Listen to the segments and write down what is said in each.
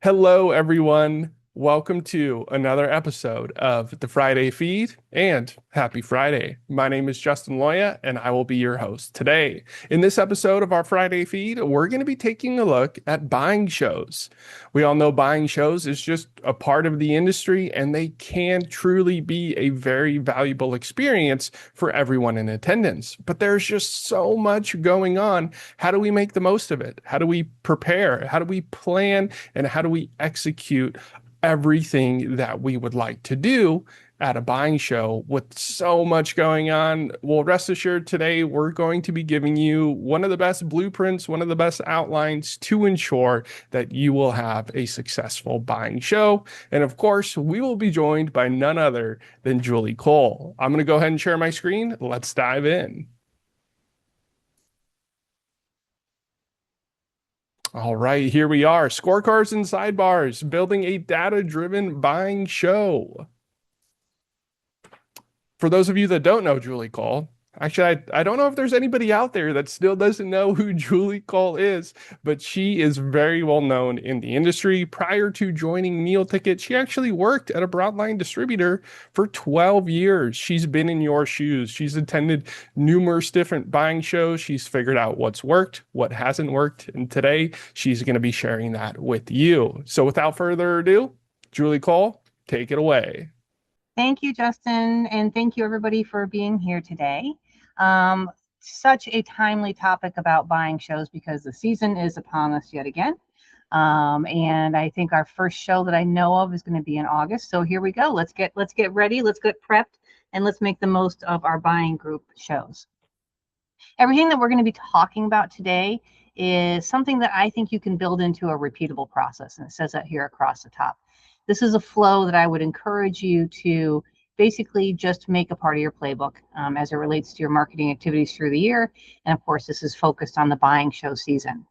Hello, everyone. Welcome to another episode of the Friday Feed and happy Friday. My name is Justin Loya and I will be your host today. In this episode of our Friday Feed, we're going to be taking a look at buying shows. We all know buying shows is just a part of the industry and they can truly be a very valuable experience for everyone in attendance. But there's just so much going on. How do we make the most of it? How do we prepare? How do we plan? And how do we execute everything that we would like to do at a buying show with so much going on? Well, rest assured today we're going to be giving you one of the best blueprints, one of the best outlines to ensure that you will have a successful buying show. And of course, we will be joined by none other than Julie Cole. I'm going to go ahead and share my screen. Let's dive in. All right, here we are. Scorecards and sidebars, building a data-driven buying show. For those of you that don't know Julie Cole, actually, I don't know if there's anybody out there that still doesn't know who Julie Cole is, but she is very well known in the industry. Prior to joining Meal Ticket, she actually worked at a broadline distributor for 12 years. She's been in your shoes. She's attended numerous different buying shows. She's figured out what's worked, what hasn't worked, and today she's going to be sharing that with you. So without further ado, Julie Cole, take it away. Thank you, Justin, and thank you everybody for being here today. Such a timely topic about buying shows because the season is upon us yet again. And I think our first show that I know of is going to be in August. So here we go. Let's get ready. Let's get prepped, and let's make the most of our buying group shows. Everything that we're going to be talking about today is something that I think you can build into a repeatable process, and it says that here across the top. This is a flow that I would encourage you to basically just make a part of your playbook as it relates to your marketing activities through the year. And of course, this is focused on the buying show season.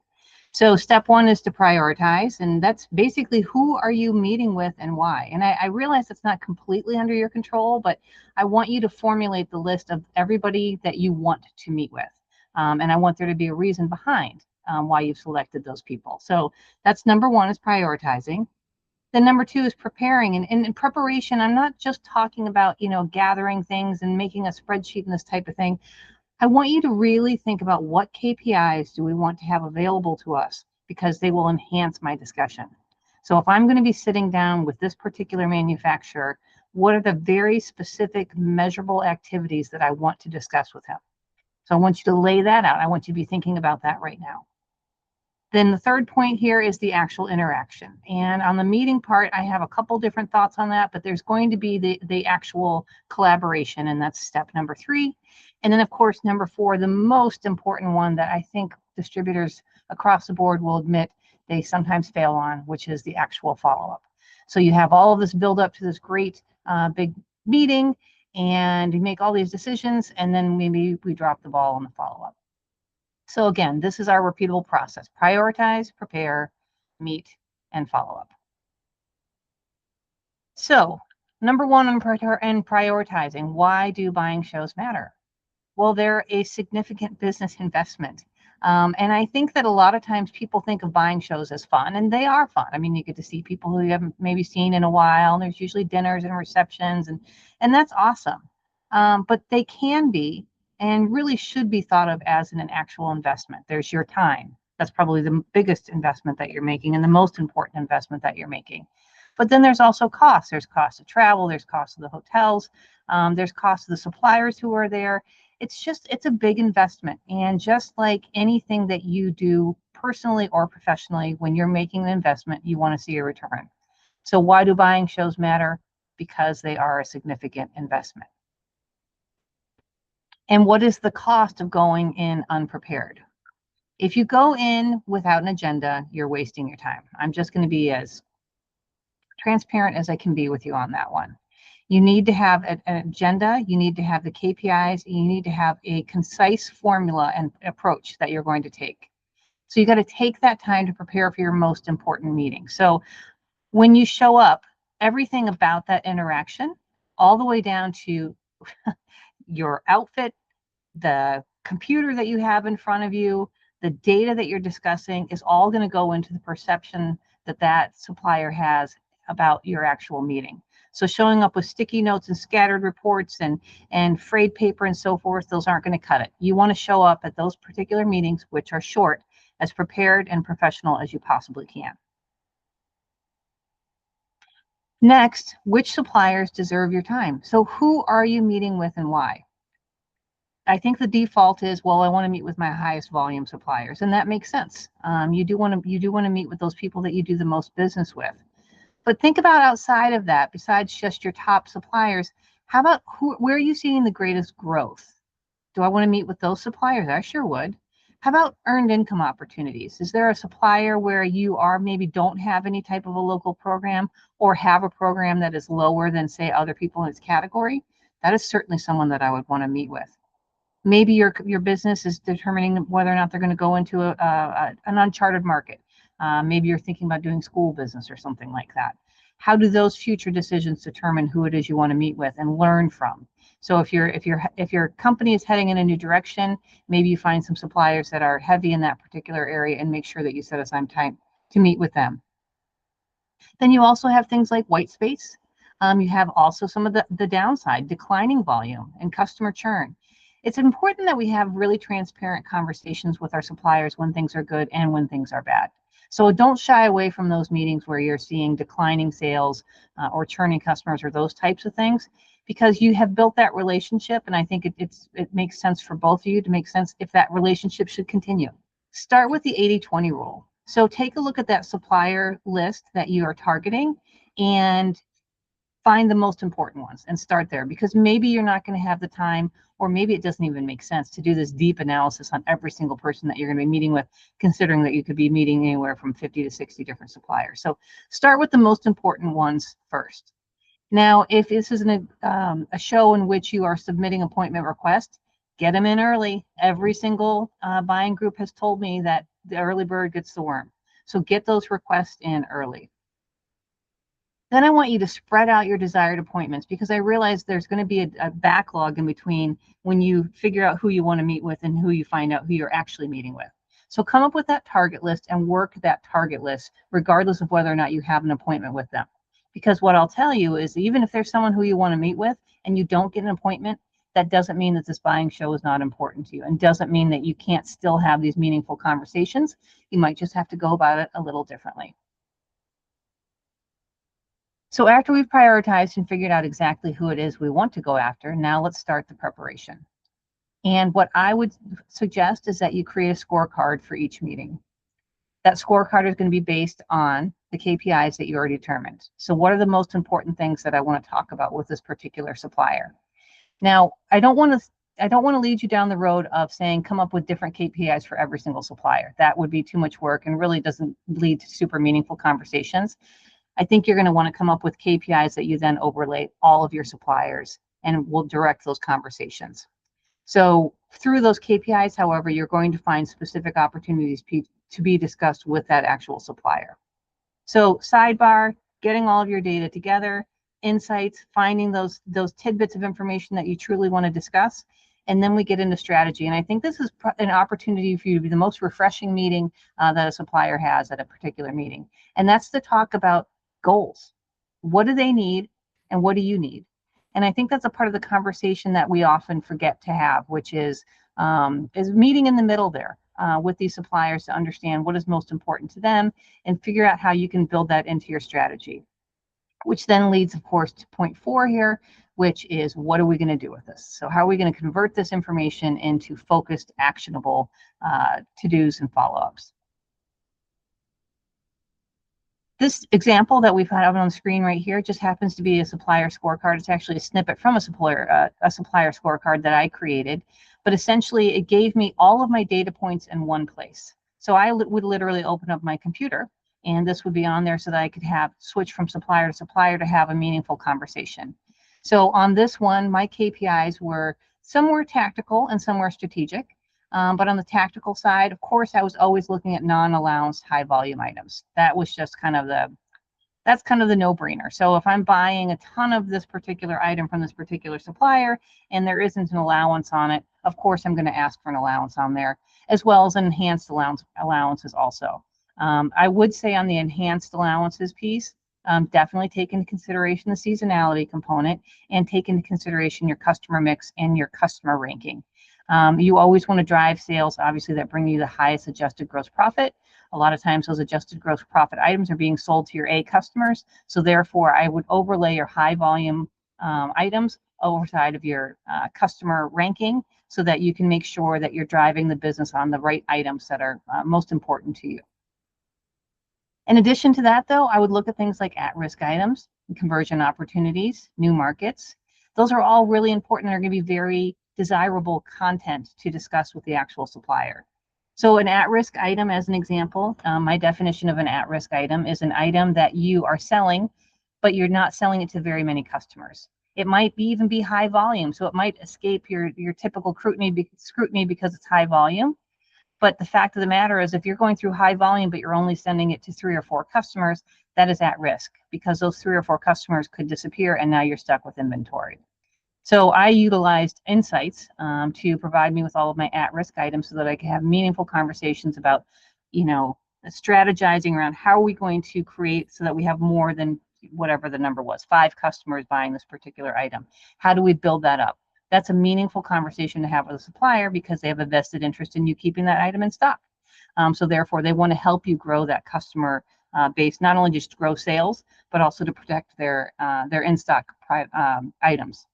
So step one is to prioritize, and that's basically who are you meeting with and why. And I realize it's not completely under your control, but I want you to formulate the list of everybody that you want to meet with. And I want there to be a reason behind why you've selected those people. So that's number one, is prioritizing. Then number two is preparing. And in preparation, I'm not just talking about, gathering things and making a spreadsheet and this type of thing. I want you to really think about what KPIs do we want to have available to us, because they will enhance my discussion. So if I'm going to be sitting down with this particular manufacturer, what are the very specific measurable activities that I want to discuss with him? So I want you to lay that out. I want you to be thinking about that right now. Then the third point here is the actual interaction. And on the meeting part, I have a couple different thoughts on that, but there's going to be the actual collaboration, and that's step number three. And then, of course, number four, the most important one that I think distributors across the board will admit they sometimes fail on, which is the actual follow-up. So you have all of this build up to this great big meeting, and you make all these decisions, and then maybe we drop the ball on the follow-up. So again, this is our repeatable process: prioritize, prepare, meet, and follow up. So number one in prioritizing, why do buying shows matter? Well, they're a significant business investment. And I think that a lot of times people think of buying shows as fun, and they are fun. I mean, you get to see people who you haven't maybe seen in a while, and there's usually dinners and receptions, and that's awesome. But they can be, and really should be, thought of as an actual investment. There's your time. That's probably the biggest investment that you're making and the most important investment that you're making. But then there's also costs. There's cost of travel, there's cost of the hotels, there's cost of the suppliers who are there. It's a big investment. And just like anything that you do personally or professionally, when you're making an investment, you want to see a return. So why do buying shows matter? Because they are a significant investment. And what is the cost of going in unprepared? If you go in without an agenda, you're wasting your time. I'm just going to be as transparent as I can be with you on that one. You need to have an agenda, you need to have the KPIs, and you need to have a concise formula and approach that you're going to take. So you got to take that time to prepare for your most important meeting. So when you show up, everything about that interaction, all the way down to your outfit, the computer that you have in front of you, the data that you're discussing, is all going to go into the perception that that supplier has about your actual meeting. So showing up with sticky notes and scattered reports and frayed paper and so forth, those aren't going to cut it. You want to show up at those particular meetings, which are short, as prepared and professional as you possibly can. Next, which suppliers deserve your time? So who are you meeting with and why? I think the default is, well, I want to meet with my highest volume suppliers, and that makes sense. You do want to meet with those people that you do the most business with. But think about outside of that, besides just your top suppliers, how about where are you seeing the greatest growth? Do I want to meet with those suppliers? I sure would. How about earned income opportunities? Is there a supplier where you are maybe don't have any type of a local program or have a program that is lower than, say, other people in its category? That is certainly someone that I would want to meet with. Maybe your business is determining whether or not they're going to go into an uncharted market. Maybe you're thinking about doing school business or something like that. How do those future decisions determine who it is you want to meet with and learn from? So if your company is heading in a new direction, maybe you find some suppliers that are heavy in that particular area and make sure that you set aside time to meet with them. Then you also have things like white space. You have also some of the downside, declining volume and customer churn. It's important that we have really transparent conversations with our suppliers when things are good and when things are bad. So don't shy away from those meetings where you're seeing declining sales or churning customers or those types of things, because you have built that relationship, and I think it makes sense for both of you to make sense if that relationship should continue. Start with the 80-20 rule. So take a look at that supplier list that you are targeting and find the most important ones and start there, because maybe you're not going to have the time, or maybe it doesn't even make sense to do this deep analysis on every single person that you're going to be meeting with, considering that you could be meeting anywhere from 50 to 60 different suppliers. So start with the most important ones first. Now, if this is a show in which you are submitting appointment requests, get them in early. Every single buying group has told me that the early bird gets the worm. So get those requests in early. Then I want you to spread out your desired appointments, because I realize there's going to be a backlog in between when you figure out who you want to meet with and who you find out who you're actually meeting with. So come up with that target list and work that target list regardless of whether or not you have an appointment with them. Because what I'll tell you is, even if there's someone who you want to meet with and you don't get an appointment, that doesn't mean that this buying show is not important to you, and doesn't mean that you can't still have these meaningful conversations. You might just have to go about it a little differently. So after we've prioritized and figured out exactly who it is we want to go after, now let's start the preparation. And what I would suggest is that you create a scorecard for each meeting. That scorecard is going to be based on the KPIs that you already determined. So what are the most important things that I want to talk about with this particular supplier? Now, I don't want to lead you down the road of saying come up with different KPIs for every single supplier. That would be too much work and really doesn't lead to super meaningful conversations. I think you're going to want to come up with KPIs that you then overlay all of your suppliers and will direct those conversations. So through those KPIs, however, you're going to find specific opportunities to be discussed with that actual supplier. So sidebar, getting all of your data together, insights, finding those tidbits of information that you truly want to discuss, and then we get into strategy. And I think this is an opportunity for you to be the most refreshing meeting that a supplier has at a particular meeting. And that's to talk about goals. What do they need and what do you need? And I think that's a part of the conversation that we often forget to have, which is meeting in the middle there with these suppliers to understand what is most important to them and figure out how you can build that into your strategy. Which then leads, of course, to point 4 here, which is what are we going to do with this? So how are we going to convert this information into focused, actionable to-dos and follow-ups? This example that we've had on the screen right here just happens to be a supplier scorecard. It's actually a snippet from a supplier scorecard that I created, but essentially it gave me all of my data points in one place. So I would literally open up my computer, and this would be on there so that I could switch from supplier to supplier to have a meaningful conversation. So on this one, my KPIs were some were tactical and some were strategic. But on the tactical side, of course, I was always looking at non-allowance high volume items. That was just that's kind of the no-brainer. So if I'm buying a ton of this particular item from this particular supplier and there isn't an allowance on it, of course I'm going to ask for an allowance on there, as well as enhanced allowances also. I would say on the enhanced allowances piece, definitely take into consideration the seasonality component and take into consideration your customer mix and your customer ranking. You always want to drive sales, obviously, that bring you the highest adjusted gross profit. A lot of times those adjusted gross profit items are being sold to your A customers. So therefore, I would overlay your high volume items overside of your customer ranking so that you can make sure that you're driving the business on the right items that are most important to you. In addition to that, though, I would look at things like at-risk items, conversion opportunities, new markets. Those are all really important and are going to be very desirable content to discuss with the actual supplier. So an at-risk item, as an example, my definition of an at-risk item is an item that you are selling, but you're not selling it to very many customers. It might even be high volume, so it might escape your typical scrutiny because it's high volume. But the fact of the matter is, if you're going through high volume, but you're only sending it to 3 or 4 customers, that is at risk because those 3 or 4 customers could disappear and now you're stuck with inventory. So I utilized insights to provide me with all of my at-risk items so that I could have meaningful conversations about, strategizing around how are we going to create so that we have more than whatever the number was, 5 customers buying this particular item. How do we build that up? That's a meaningful conversation to have with a supplier because they have a vested interest in you keeping that item in stock. So therefore, they want to help you grow that customer base, not only just grow sales, but also to protect their in-stock items.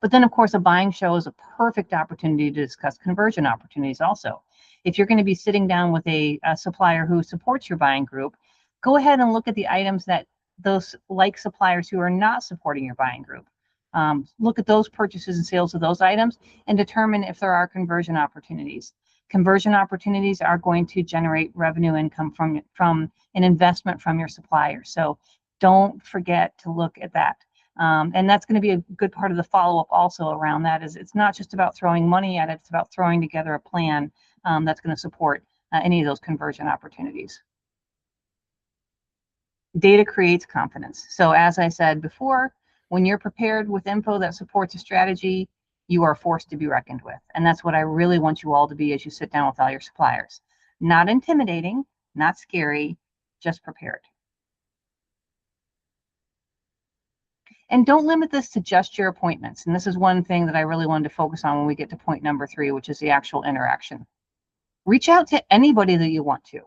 But then, of course, a buying show is a perfect opportunity to discuss conversion opportunities also. If you're going to be sitting down with a supplier who supports your buying group, go ahead and look at the items that those like suppliers who are not supporting your buying group. Look at those purchases and sales of those items and determine if there are conversion opportunities. Conversion opportunities are going to generate revenue income from an investment from your supplier. So don't forget to look at that. And that's going to be a good part of the follow-up also around that is it's not just about throwing money at it, it's about throwing together a plan that's going to support any of those conversion opportunities. Data creates confidence. So as I said before, when you're prepared with info that supports a strategy, you are forced to be reckoned with. And that's what I really want you all to be as you sit down with all your suppliers. Not intimidating, not scary, just prepared. And don't limit this to just your appointments. And this is one thing that I really wanted to focus on when we get to point number 3, which is the actual interaction. Reach out to anybody that you want to,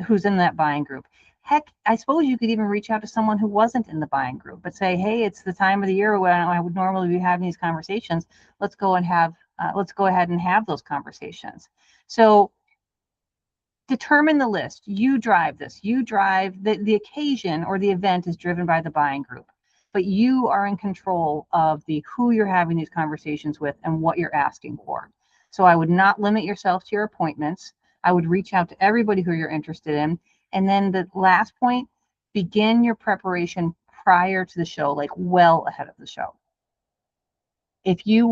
who's in that buying group. Heck, I suppose you could even reach out to someone who wasn't in the buying group, but say, hey, it's the time of the year when I would normally be having these conversations. Let's go ahead and have those conversations. So determine the list. You drive this. You drive the occasion or the event is driven by the buying group, but you are in control of who you're having these conversations with and what you're asking for. So I would not limit yourself to your appointments. I would reach out to everybody who you're interested in. And then the last point, begin your preparation prior to the show, like well ahead of the show. If you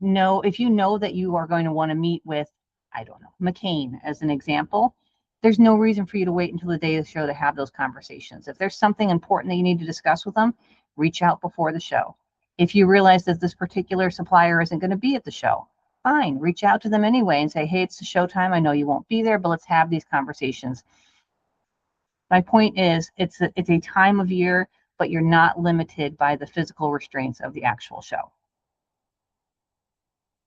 know that you are going to want to meet with, I don't know, McCain as an example, there's no reason for you to wait until the day of the show to have those conversations. If there's something important that you need to discuss with them, reach out before the show. If you realize that this particular supplier isn't going to be at the show, fine, reach out to them anyway and say, hey, it's the show time. I know you won't be there, but let's have these conversations. My point is, it's a time of year, but you're not limited by the physical restraints of the actual show.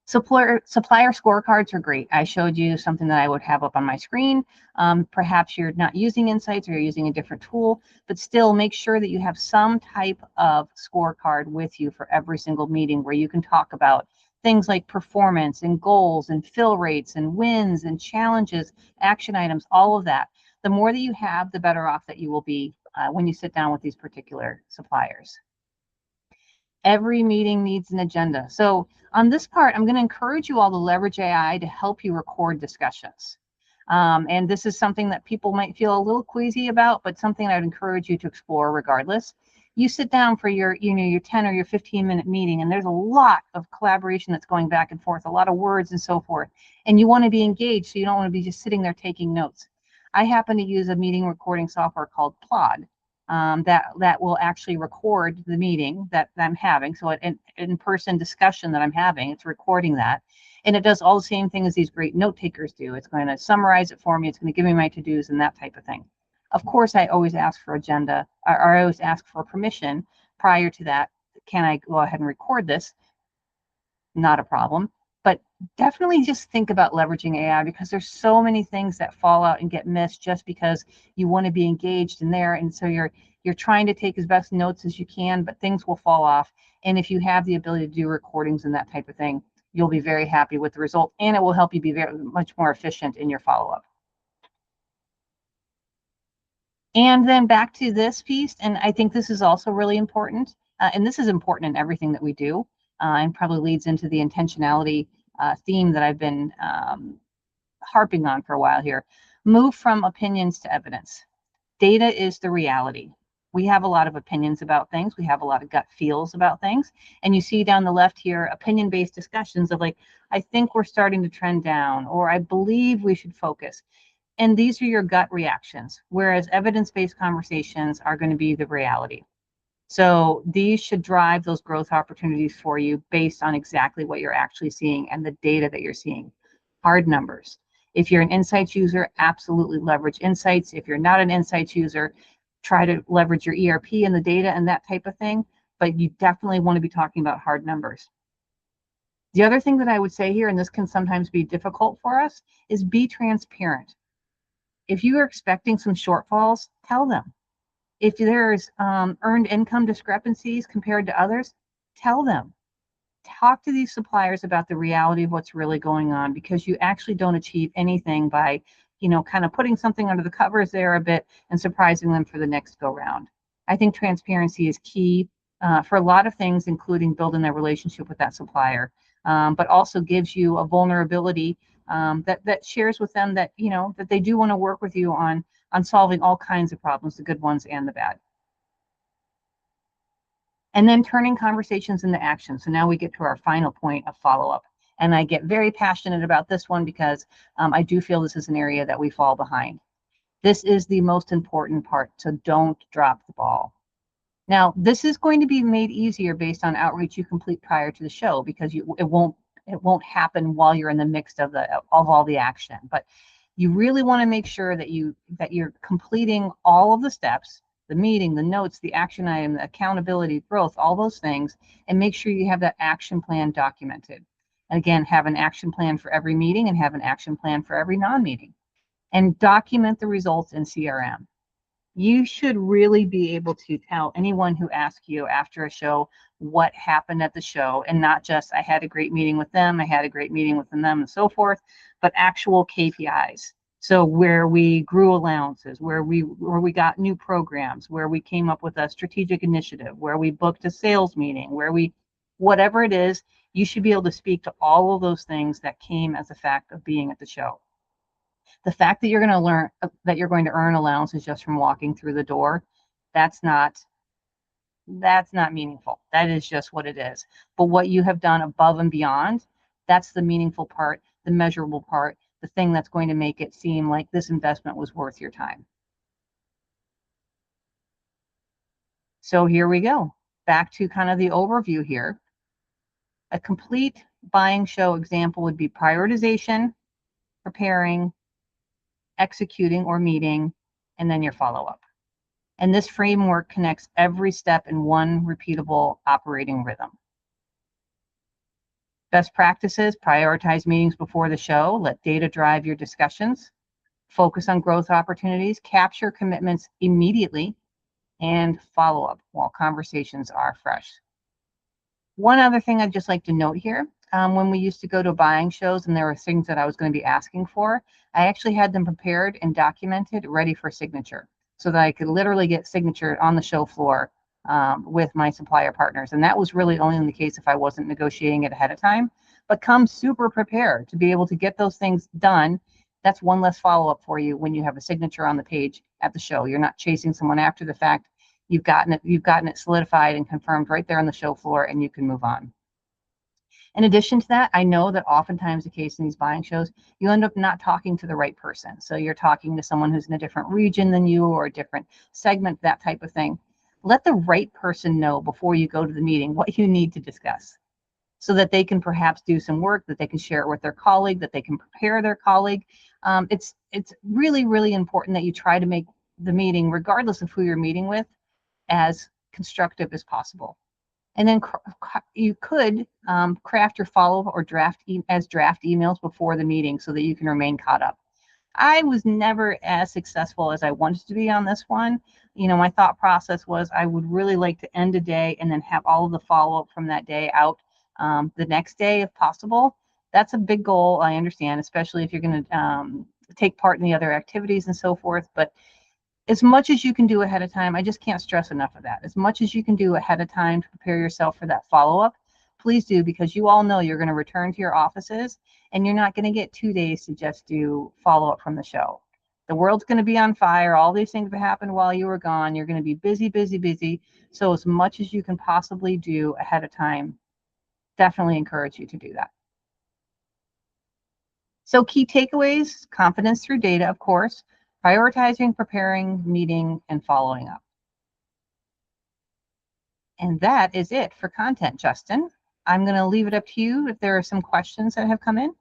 Supplier scorecards are great. I showed you something that I would have up on my screen. Perhaps you're not using Insights or you're using a different tool, but still make sure that you have some type of scorecard with you for every single meeting where you can talk about things like performance and goals and fill rates and wins and challenges, action items, all of that. The more that you have, the better off that you will be when you sit down with these particular suppliers. Every meeting needs an agenda. So on this part, I'm going to encourage you all to leverage AI to help you record discussions. And this is something that people might feel a little queasy about, but something I'd encourage you to explore regardless. You sit down for your 10 or your 15-minute meeting, and there's a lot of collaboration that's going back and forth, a lot of words and so forth. And you want to be engaged, so you don't want to be just sitting there taking notes. I happen to use a meeting recording software called Plod. That will actually record the meeting that I'm having. So an in-person discussion that I'm having, it's recording that. And it does all the same thing as these great note takers do. It's going to summarize it for me. It's going to give me my to-dos and that type of thing. Of course, I always ask for agenda, or I always ask for permission prior to that. Can I go ahead and record this? Not a problem. But definitely just think about leveraging AI, because there's so many things that fall out and get missed just because you want to be engaged in there. And so you're trying to take as best notes as you can, but things will fall off. And if you have the ability to do recordings and that type of thing, you'll be very happy with the result, and it will help you be very much more efficient in your follow-up. And then back to this piece, and I think this is also really important, and this is important in everything that we do, and probably leads into the intentionality theme that I've been harping on for a while here. Move from opinions to evidence. Data is the reality. We have a lot of opinions about things. We have a lot of gut feels about things. And you see down the left here, opinion-based discussions of like, I think we're starting to trend down, or I believe we should focus. And these are your gut reactions, whereas evidence-based conversations are going to be the reality. So these should drive those growth opportunities for you based on exactly what you're actually seeing and the data that you're seeing. Hard numbers. If you're an insights user, absolutely leverage insights. If you're not an insights user, try to leverage your ERP and the data and that type of thing. But you definitely want to be talking about hard numbers. The other thing that I would say here, and this can sometimes be difficult for us, is be transparent. If you are expecting some shortfalls, tell them. If there's earned income discrepancies compared to others, tell them. Talk to these suppliers about the reality of what's really going on, because you actually don't achieve anything by, kind of putting something under the covers there a bit and surprising them for the next go round. I think transparency is key for a lot of things, including building that relationship with that supplier, but also gives you a vulnerability that shares with them that, that they do want to work with you on solving all kinds of problems, the good ones and the bad. And then turning conversations into action. So now we get to our final point of follow-up. And I get very passionate about this one because I do feel this is an area that we fall behind. This is the most important part, so don't drop the ball. Now, this is going to be made easier based on outreach you complete prior to the show, because it won't happen while you're in the mix of all the action. But you really want to make sure that you're completing all of the steps, the meeting, the notes, the action item, the accountability, growth, all those things, and make sure you have that action plan documented. And again, have an action plan for every meeting and have an action plan for every non-meeting, and document the results in CRM. You should really be able to tell anyone who asks you after a show what happened at the show, and not just I had a great meeting with them, I had a great meeting with them, and so forth, but actual KPIs. So where we grew allowances, where we got new programs, where we came up with a strategic initiative, where we booked a sales meeting, whatever it is, you should be able to speak to all of those things that came as a fact of being at the show. The fact that you're going to earn allowances just from walking through the door, that's not meaningful. That is just what it is. But what you have done above and beyond, that's the meaningful part, the measurable part, the thing that's going to make it seem like this investment was worth your time. So here we go. Back to kind of the overview here. A complete buying show example would be prioritization, preparing, executing or meeting, and then your follow-up. And this framework connects every step in one repeatable operating rhythm. Best practices: prioritize meetings before the show, let data drive your discussions, focus on growth opportunities, capture commitments immediately, and follow up while conversations are fresh. One other thing I'd just like to note here, when we used to go to buying shows and there were things that I was going to be asking for, I actually had them prepared and documented, ready for signature, so that I could literally get signature on the show floor with my supplier partners. And that was really only in the case if I wasn't negotiating it ahead of time. But come super prepared to be able to get those things done. That's one less follow-up for you when you have a signature on the page at the show. You're not chasing someone after the fact. You've gotten it solidified and confirmed right there on the show floor, and you can move on. In addition to that, I know that oftentimes the case in these buying shows, you end up not talking to the right person. So you're talking to someone who's in a different region than you, or a different segment, that type of thing. Let the right person know before you go to the meeting what you need to discuss. so that they can perhaps do some work, that they can share it with their colleague, that they can prepare their colleague. It's really, really important that you try to make the meeting, regardless of who you're meeting with, as constructive as possible. And then you could craft your follow-up or draft emails before the meeting so that you can remain caught up. I was never as successful as I wanted to be on this one. My thought process was I would really like to end a day and then have all of the follow-up from that day out the next day if possible. That's a big goal, I understand, especially if you're going to take part in the other activities and so forth. But as much as you can do ahead of time, I just can't stress enough of that. As much as you can do ahead of time to prepare yourself for that follow-up, please do, because you all know you're going to return to your offices and you're not going to get 2 days to just do follow-up from the show. The world's going to be on fire. All these things have happened while you were gone. You're going to be busy, busy, busy. So as much as you can possibly do ahead of time, definitely encourage you to do that. So key takeaways: confidence through data, of course, prioritizing, preparing, meeting, and following up. And that is it for content, Justin. I'm going to leave it up to you if there are some questions that have come in.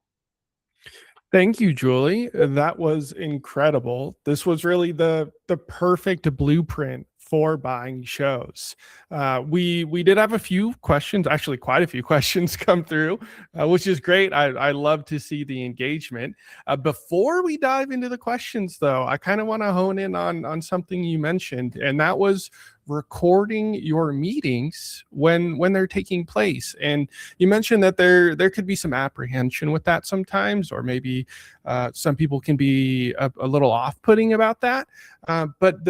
Thank you, Julie. That was incredible. This was really the perfect blueprint for buying shows. We did have a few questions, actually quite a few questions come through, which is great. I love to see the engagement. Before we dive into the questions, though, I kind of want to hone in on something you mentioned, and that was recording your meetings when they're taking place. And you mentioned that there could be some apprehension with that sometimes, or maybe some people can be a little off-putting about that. But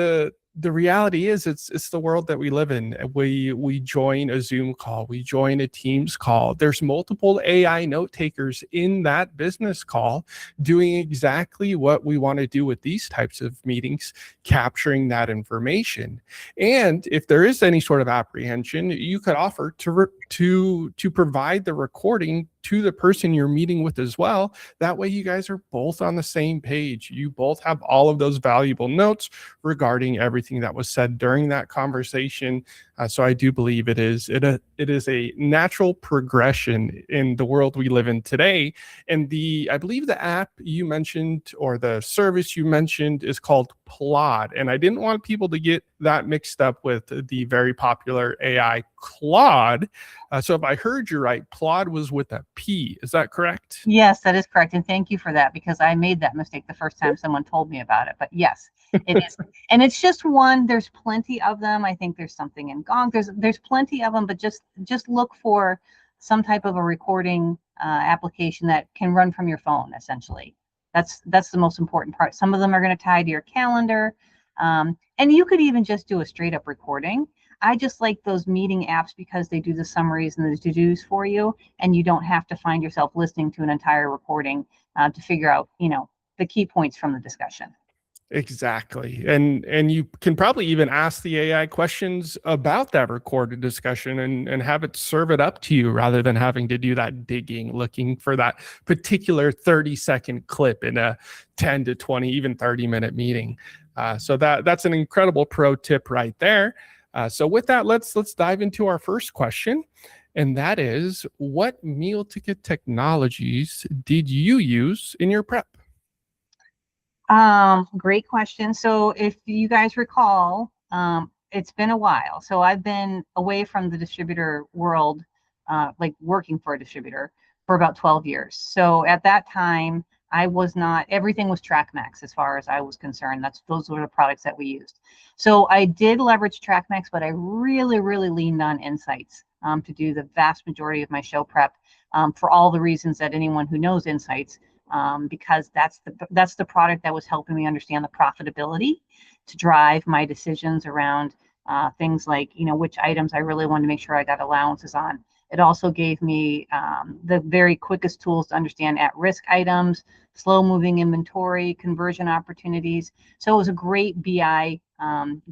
the reality is it's the world that we live in. We join a Zoom call, we join a Teams call. There's multiple AI note takers in that business call doing exactly what we want to do with these types of meetings, capturing that information. And if there is any sort of apprehension, you could offer to provide the recording to the person you're meeting with as well. That way you guys are both on the same page. You both have all of those valuable notes regarding everything that was said during that conversation. So I do believe it is a natural progression in the world we live in today. And I believe the app you mentioned, or the service you mentioned, is called Plod. And I didn't want people to get that mixed up with the very popular AI Claude. So if I heard you right, Plod was with a P. Is that correct? Yes, that is correct. And thank you for that, because I made that mistake the first time someone told me about it. But yes, it is. And it's just one. There's plenty of them. I think there's something in Gong. There's plenty of them, but just look for some type of a recording application that can run from your phone, essentially. That's the most important part. Some of them are going to tie to your calendar. And you could even just do a straight up recording. I just like those meeting apps because they do the summaries and the to-dos for you, and you don't have to find yourself listening to an entire recording to figure out, the key points from the discussion. Exactly. And you can probably even ask the AI questions about that recorded discussion and have it serve it up to you, rather than having to do that digging, looking for that particular 30-second clip in a 10 to 20, even 30-minute meeting. So that's an incredible pro tip right there. So with that, let's dive into our first question. And that is, what meal ticket technologies did you use in your prep? Great question. So if you guys recall, it's been a while. So I've been away from the distributor world, like working for a distributor, for about 12 years. So at that time, everything was TrackMax as far as I was concerned. Those were the products that we used. So I did leverage TrackMax, but I really, really leaned on Insights to do the vast majority of my show prep, for all the reasons that anyone who knows Insights, because that's the product that was helping me understand the profitability to drive my decisions around things like, which items I really wanted to make sure I got allowances on. It also gave me the very quickest tools to understand at-risk items, slow-moving inventory, conversion opportunities. So it was a great BI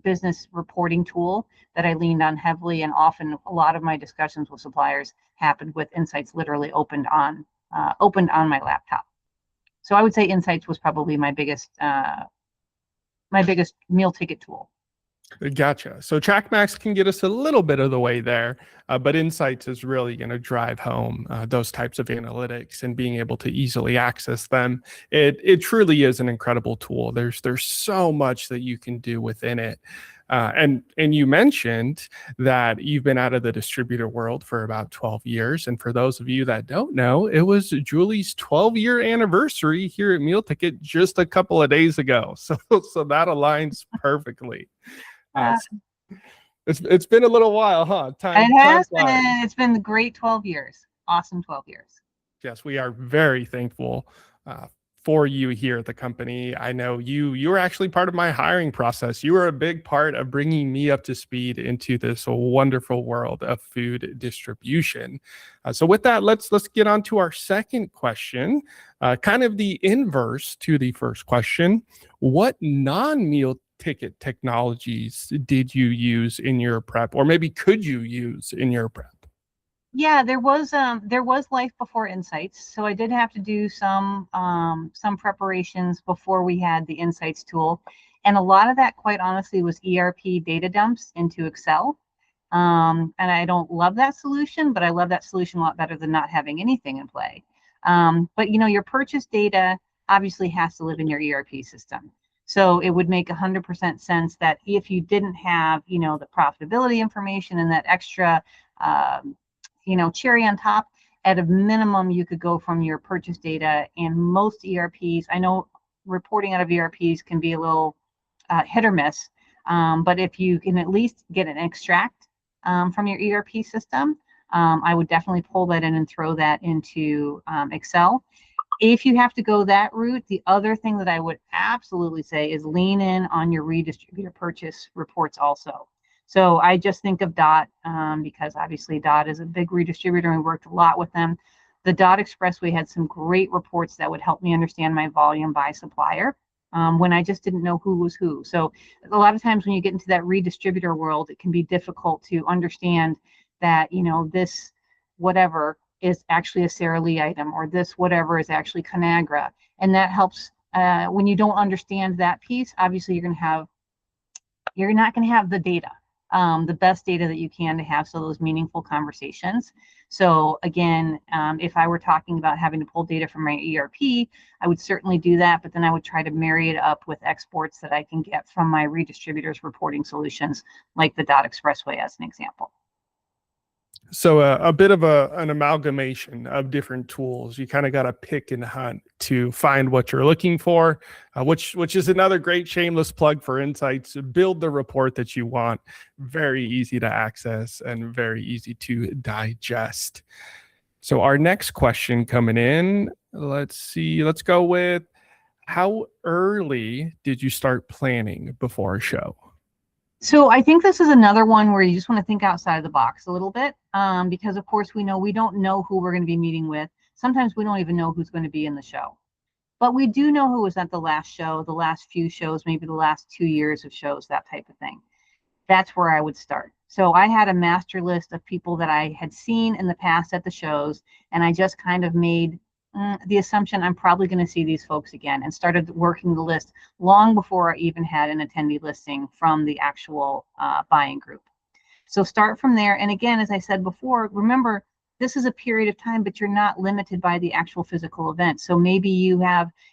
business reporting tool that I leaned on heavily, and often a lot of my discussions with suppliers happened with Insights literally opened on my laptop. So I would say Insights was probably my biggest meal ticket tool. Gotcha. So TrackMax can get us a little bit of the way there, but Insights is really going to drive home those types of analytics and being able to easily access them. It truly is an incredible tool. There's so much that you can do within it. And you mentioned that you've been out of the distributor world for about 12 years. And for those of you that don't know, it was Julie's 12-year anniversary here at Meal Ticket just a couple of days ago. So that aligns perfectly. Uh, It's been a little while, huh? It's been the great 12 years. Awesome 12 years. Yes, we are very thankful for you here at the company. I know you were actually part of my hiring process. You were a big part of bringing me up to speed into this wonderful world of food distribution. So with that, let's get on to our second question, kind of the inverse to the first question. What non-meal ticket technologies did you use in your prep, or maybe could you use in your prep? Yeah, there was life before Insights, so I did have to do some preparations before we had the Insights tool, and a lot of that, quite honestly, was ERP data dumps into Excel. And I don't love that solution, but I love that solution a lot better than not having anything in play. But your purchase data obviously has to live in your ERP system. So it would make 100% sense that if you didn't have, the profitability information and that extra, cherry on top, at a minimum, you could go from your purchase data. And most ERPs, I know reporting out of ERPs can be a little hit or miss, but if you can at least get an extract from your ERP system, I would definitely pull that in and throw that into Excel. If you have to go that route, the other thing that I would absolutely say is lean in on your redistributor purchase reports also. So I just think of Dot because obviously Dot is a big redistributor and we worked a lot with them. The Dot Expressway had some great reports that would help me understand my volume by supplier when I just didn't know who was who. So a lot of times when you get into that redistributor world, it can be difficult to understand that, this whatever is actually a Sara Lee item, or this whatever is actually Conagra. And that helps when you don't understand that piece. Obviously, you're not going to have the data, the best data that you can to have so those meaningful conversations. So again, if I were talking about having to pull data from my ERP, I would certainly do that, but then I would try to marry it up with exports that I can get from my redistributors reporting solutions, like the Dot Expressway as an example. So a bit of an amalgamation of different tools. You kind of got to pick and hunt to find what you're looking for, which is another great shameless plug for Insights. Build the report that you want. Very easy to access and very easy to digest. So our next question coming in, let's see. Let's go with, how early did you start planning before a show? So I think this is another one where you just want to think outside of the box a little bit, because of course we don't know who we're going to be meeting with. Sometimes we don't even know who's going to be in the show, but we do know who was at the last show, the last few shows, maybe the last 2 years of shows, that type of thing. That's where I would start. So I had a master list of people that I had seen in the past at the shows, and I just kind of made the assumption I'm probably going to see these folks again, and started working the list long before I even had an attendee listing from the actual buying group. So start from there. And again, as I said before, remember, this is a period of time, but you're not limited by the actual physical event. So maybe you're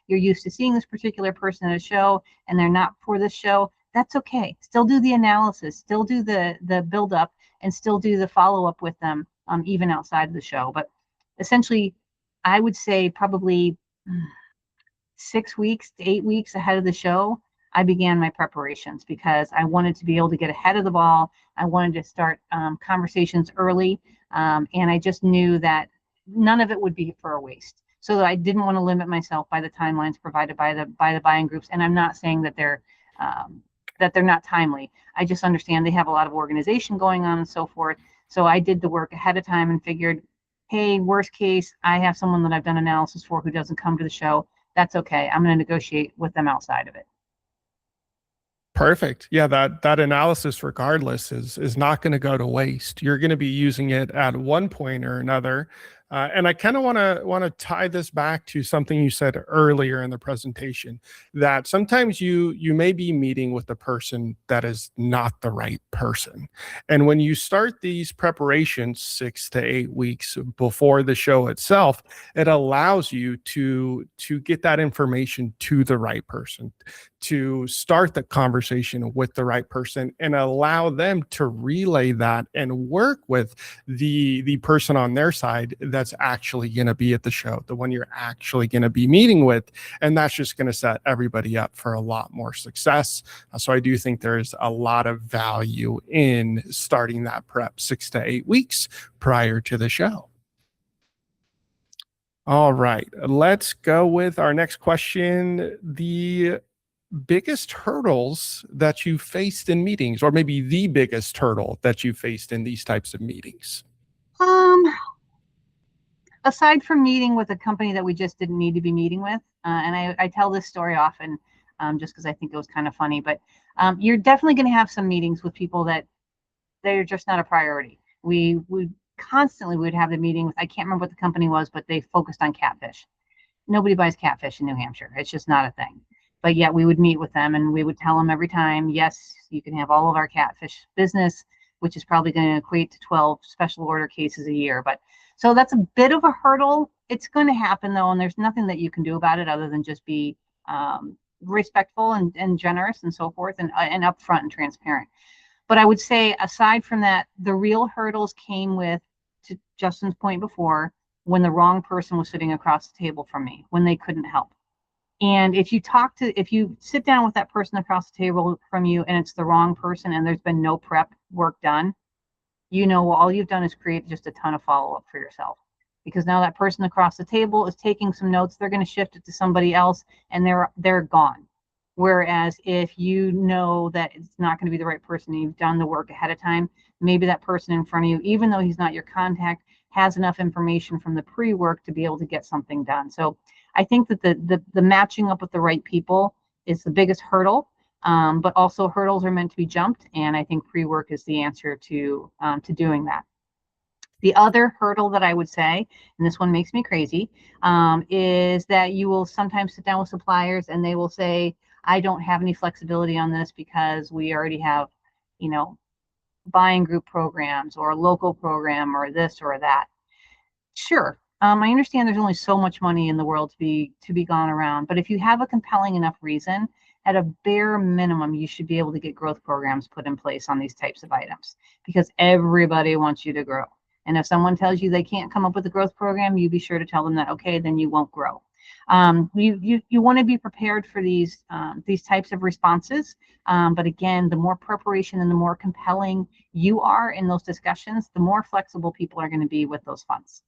used to seeing this particular person at a show and they're not for this show. That's okay. Still do the analysis, still do the build up, and still do the follow up with them, even outside of the show. But essentially, I would say probably 6 weeks to 8 weeks ahead of the show, I began my preparations because I wanted to be able to get ahead of the ball. I wanted to start conversations early, and I just knew that none of it would be for a waste. So I didn't want to limit myself by the timelines provided by the buying groups. And I'm not saying that they're not timely. I just understand they have a lot of organization going on and so forth. So I did the work ahead of time and figured, hey, worst case, I have someone that I've done analysis for who doesn't come to the show. That's okay. I'm going to negotiate with them outside of it. Perfect. Yeah, that analysis, regardless, is not going to go to waste. You're going to be using it at one point or another And I kind of want to tie this back to something you said earlier in the presentation, that sometimes you may be meeting with a person that is not the right person. And when you start these preparations 6 to 8 weeks before the show itself, it allows you to get that information to the right person, to start the conversation with the right person, and allow them to relay that and work with the person on their side that's actually going to be at the show, the one you're actually going to be meeting with. And that's just going to set everybody up for a lot more success. So I do think there's a lot of value in starting that prep 6 to 8 weeks prior to the show. All right, let's go with our next question. The biggest hurdles that you faced in meetings, or maybe the biggest hurdle that you faced in these types of meetings? Um, Aside from meeting with a company that we just didn't need to be meeting with, and I tell this story often, just because I think it was kind of funny, but you're definitely going to have some meetings with people that they're just not a priority. We constantly would have the meeting with, I can't remember what the company was, but they focused on catfish. Nobody buys catfish in New Hampshire. It's just not a thing. But yet we would meet with them and we would tell them every time, yes, you can have all of our catfish business, which is probably going to equate to 12 special order cases a year. But so that's a bit of a hurdle. It's going to happen though, and there's nothing that you can do about it other than just be respectful and generous and so forth, and upfront and transparent. But I would say, aside from that, the real hurdles came with, to Justin's point before, when the wrong person was sitting across the table from me, when they couldn't help. And if you sit down with that person across the table from you and it's the wrong person and there's been no prep work done, all you've done is create just a ton of follow-up for yourself. Because now that person across the table is taking some notes, they're going to shift it to somebody else and they're gone. Whereas if you know that it's not going to be the right person and you've done the work ahead of time, maybe that person in front of you, even though he's not your contact, has enough information from the pre-work to be able to get something done. So I think that the matching up with the right people is the biggest hurdle, but also hurdles are meant to be jumped, and I think pre-work is the answer to doing that. The other hurdle that I would say, and this one makes me crazy, is that you will sometimes sit down with suppliers and they will say, I don't have any flexibility on this because we already have, buying group programs or a local program or this or that. Sure. I understand there's only so much money in the world to be gone around, but if you have a compelling enough reason, at a bare minimum, you should be able to get growth programs put in place on these types of items, because everybody wants you to grow. And if someone tells you they can't come up with a growth program, you be sure to tell them that, okay, then you won't grow. You want to be prepared for these types of responses. But again, the more preparation and the more compelling you are in those discussions, the more flexible people are going to be with those funds.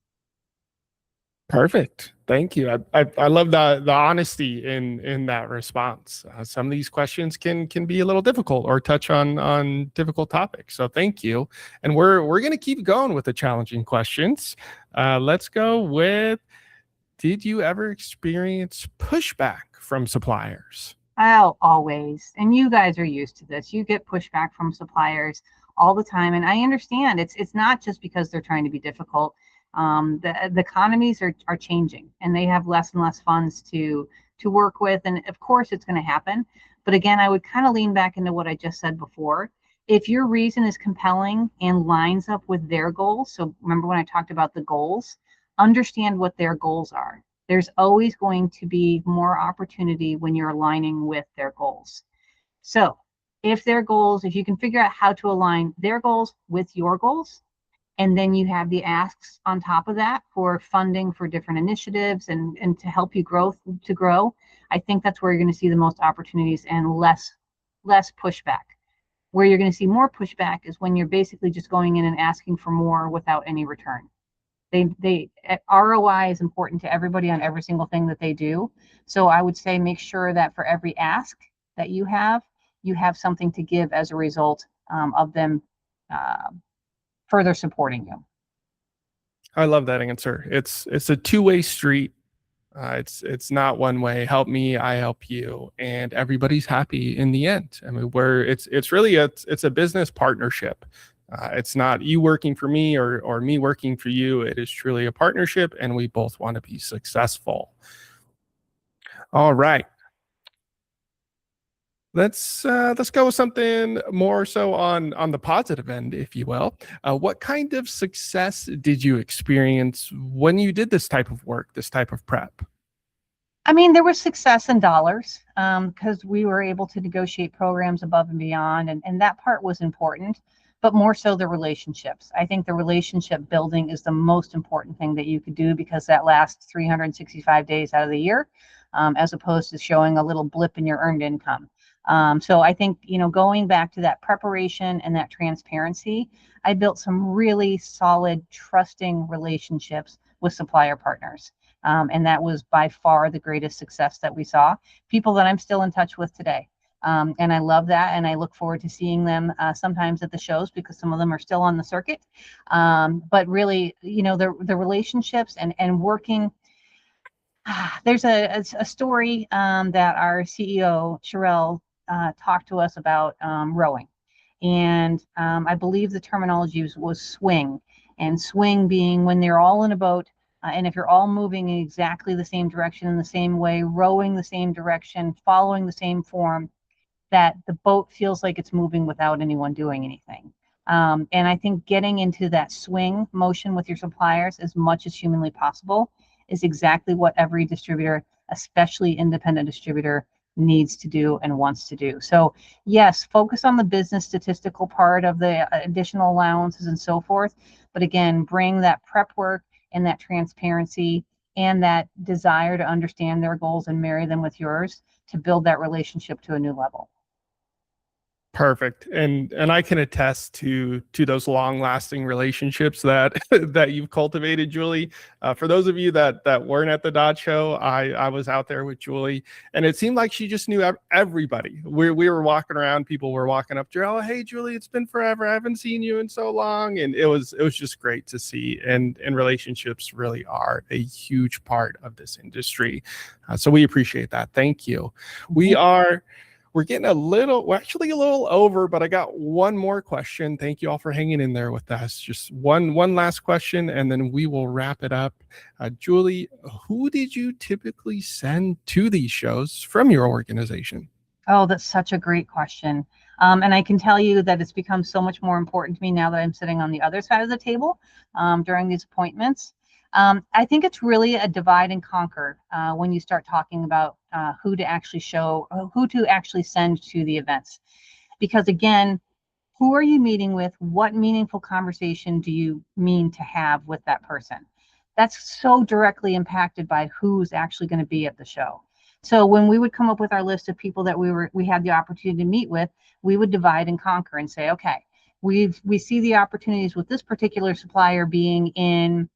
Perfect. Thank you. I love the honesty in that response. Some of these questions can be a little difficult or touch on difficult topics. So thank you. And we're going to keep going with the challenging questions. Let's go with, did you ever experience pushback from suppliers? Oh, always. And you guys are used to this. You get pushback from suppliers all the time. And I understand it's not just because they're trying to be difficult. The economies are changing and they have less and less funds to work with. And of course it's going to happen. But again, I would kind of lean back into what I just said before. If your reason is compelling and lines up with their goals, so remember when I talked about the goals, understand what their goals are. There's always going to be more opportunity when you're aligning with their goals. So if you can figure out how to align their goals with your goals, and then you have the asks on top of that for funding for different initiatives and to help you grow, I think that's where you're going to see the most opportunities and less pushback. Where you're going to see more pushback is when you're basically just going in and asking for more without any return. ROI is important to everybody on every single thing that they do. So I would say make sure that for every ask that you have something to give as a result of them further supporting you. I love that answer. It's a two-way street. It's not one way. Help me, I help you, and everybody's happy in the end. I mean, it's really it's a business partnership. It's not you working for me or me working for you. It is truly a partnership, and we both want to be successful. All right. Let's go with something more so on the positive end, if you will. What kind of success did you experience when you did this type of work, this type of prep? I mean, there was success in dollars because we were able to negotiate programs above and beyond, and that part was important, but more so the relationships. I think the relationship building is the most important thing that you could do because that lasts 365 days out of the year, as opposed to showing a little blip in your earned income. So I think, going back to that preparation and that transparency, I built some really solid, trusting relationships with supplier partners. And that was by far the greatest success that we saw. People that I'm still in touch with today. And I love that. And I look forward to seeing them sometimes at the shows because some of them are still on the circuit. But really, the relationships and working. There's a story that our CEO, Sherelle, talked to us about rowing. And I believe the terminology was swing, and swing being when they're all in a boat, and if you're all moving in exactly the same direction in the same way, rowing the same direction, following the same form, that the boat feels like it's moving without anyone doing anything. And I think getting into that swing motion with your suppliers as much as humanly possible is exactly what every distributor, especially independent distributor, needs to do and wants to do. So yes, focus on the business statistical part of the additional allowances and so forth. But again, bring that prep work and that transparency and that desire to understand their goals and marry them with yours to build that relationship to a new level. Perfect. And I can attest to those long-lasting relationships that that you've cultivated, Julie. For those of you that weren't at the Dot Show, I was out there with Julie, and it seemed like she just knew everybody. We were walking around, people were walking up to her, "Oh, hey Julie, it's been forever. I haven't seen you in so long." And it was just great to see. And relationships really are a huge part of this industry. So we appreciate that. Thank you. We're getting we're actually a little over, but I got one more question. Thank you all for hanging in there with us. Just one last question, and then we will wrap it up. Julie, who did you typically send to these shows from your organization? Oh, that's such a great question. And I can tell you that it's become so much more important to me now that I'm sitting on the other side of the table during these appointments. I think it's really a divide and conquer when you start talking about who to actually send to the events. Because again, who are you meeting with? What meaningful conversation do you mean to have with that person? That's so directly impacted by who's actually going to be at the show. So when we would come up with our list of people that we had the opportunity to meet with, we would divide and conquer and say, okay, we see the opportunities with this particular supplier being in,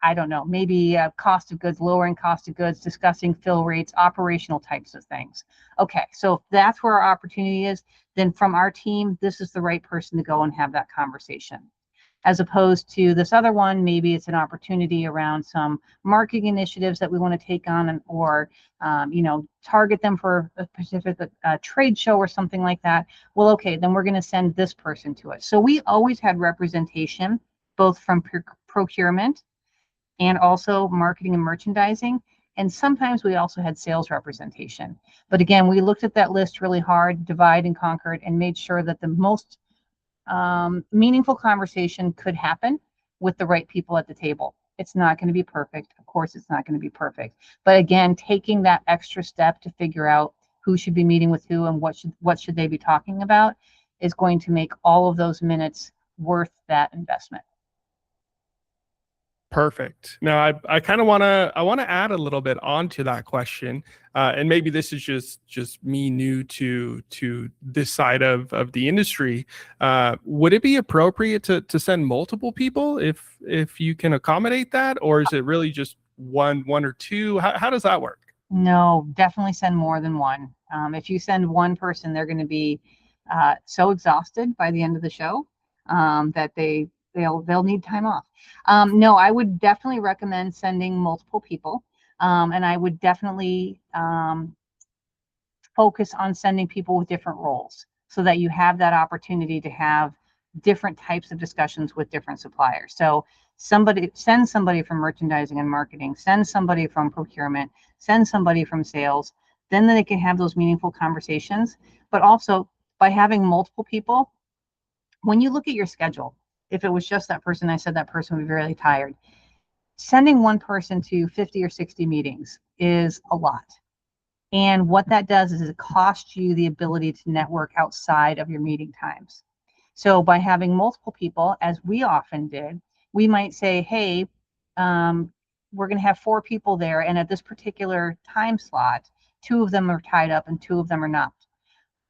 I don't know, maybe cost of goods, lowering cost of goods, discussing fill rates, operational types of things. Okay, so if that's where our opportunity is, then from our team, this is the right person to go and have that conversation. As opposed to this other one, maybe it's an opportunity around some marketing initiatives that we want to take on, or target them for a specific trade show or something like that. Well, okay, then we're going to send this person to it. So we always had representation, both from procurement and also marketing and merchandising. And sometimes we also had sales representation. But again, we looked at that list really hard, divide and conquered, and made sure that the most meaningful conversation could happen with the right people at the table. It's not going to be perfect. Of course, it's not going to be perfect. But again, taking that extra step to figure out who should be meeting with who and what should they be talking about is going to make all of those minutes worth that investment. Perfect. Now, I kind of want to add a little bit onto that question, and maybe this is just me new to this side of the industry. Would it be appropriate to send multiple people if you can accommodate that, or is it really just one or two? How does that work? No, definitely send more than one. If you send one person, they're going to be so exhausted by the end of the show that they'll need time off. No, I would definitely recommend sending multiple people, and I would definitely focus on sending people with different roles so that you have that opportunity to have different types of discussions with different suppliers. So send somebody from merchandising and marketing, send somebody from procurement, send somebody from sales. Then they can have those meaningful conversations. But also by having multiple people, when you look at your schedule, if it was just that person, I said that person would be really tired. Sending one person to 50 or 60 meetings is a lot. And what that does is it costs you the ability to network outside of your meeting times. So by having multiple people, as we often did, we might say, hey, we're going to have 4 people there. And at this particular time slot, 2 of them are tied up and 2 of them are not.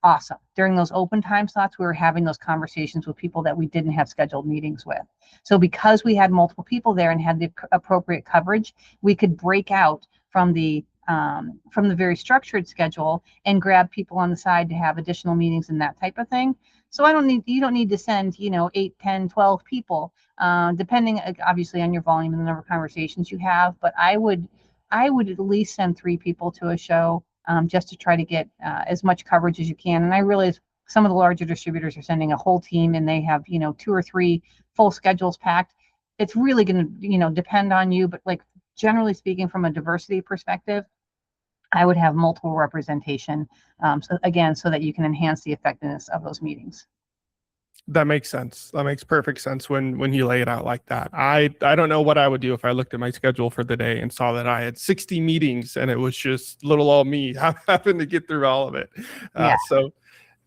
Awesome. During those open time slots, we were having those conversations with people that we didn't have scheduled meetings with. So because we had multiple people there and had the appropriate coverage, we could break out from the very structured schedule and grab people on the side to have additional meetings and that type of thing. So you don't need to send, 8, 10, 12 people, depending obviously on your volume and the number of conversations you have. But I would at least send 3 people to a show, just to try to get as much coverage as you can. And I realize some of the larger distributors are sending a whole team and they have, 2 or 3 full schedules packed. It's really going to, depend on you. But like generally speaking, from a diversity perspective, I would have multiple representation. So that you can enhance the effectiveness of those meetings. That makes sense. That makes perfect sense when you lay it out like that. I don't know what I would do if I looked at my schedule for the day and saw that I had 60 meetings and it was just little old me having to get through all of it. Yeah. So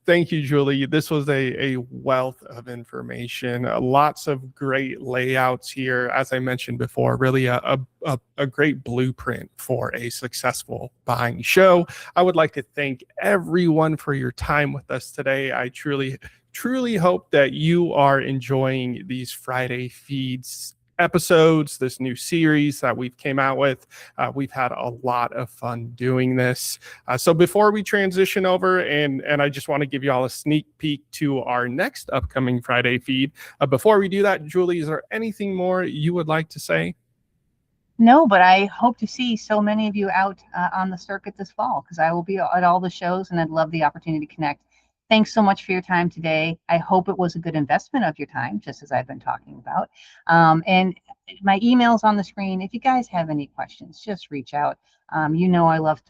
thank you, Julie. This was a wealth of information, lots of great layouts here. As I mentioned before, really a great blueprint for a successful buying show. I would like to thank everyone for your time with us today. I truly hope that you are enjoying these Friday feeds episodes, this new series that we've came out with. We've had a lot of fun doing this. So before we transition over, and I just want to give you all a sneak peek to our next upcoming Friday feed. Before we do that, Julie, is there anything more you would like to say? No, but I hope to see so many of you out on the circuit this fall, because I will be at all the shows and I'd love the opportunity to connect. Thanks so much for your time today. I hope it was a good investment of your time, just as I've been talking about. And my email's on the screen. If you guys have any questions, just reach out. I love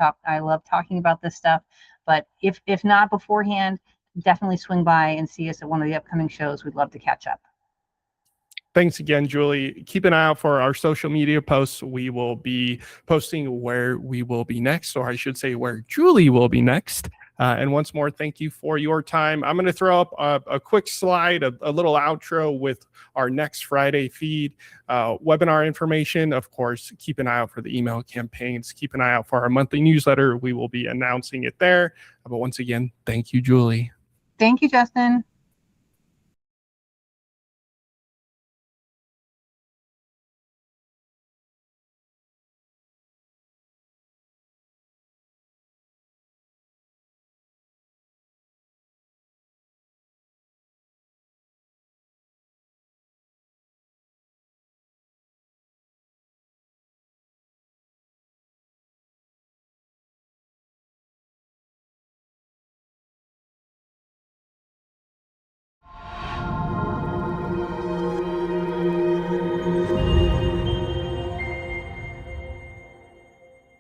talking about this stuff. But if not beforehand, definitely swing by and see us at one of the upcoming shows. We'd love to catch up. Thanks again, Julie. Keep an eye out for our social media posts. We will be posting where we will be next, or I should say where Julie will be next. And once more, thank you for your time. I'm going to throw up a quick slide, a little outro with our next Friday feed, webinar information. Of course, keep an eye out for the email campaigns. Keep an eye out for our monthly newsletter. We will be announcing it there. But once again, thank you, Julie. Thank you, Justin.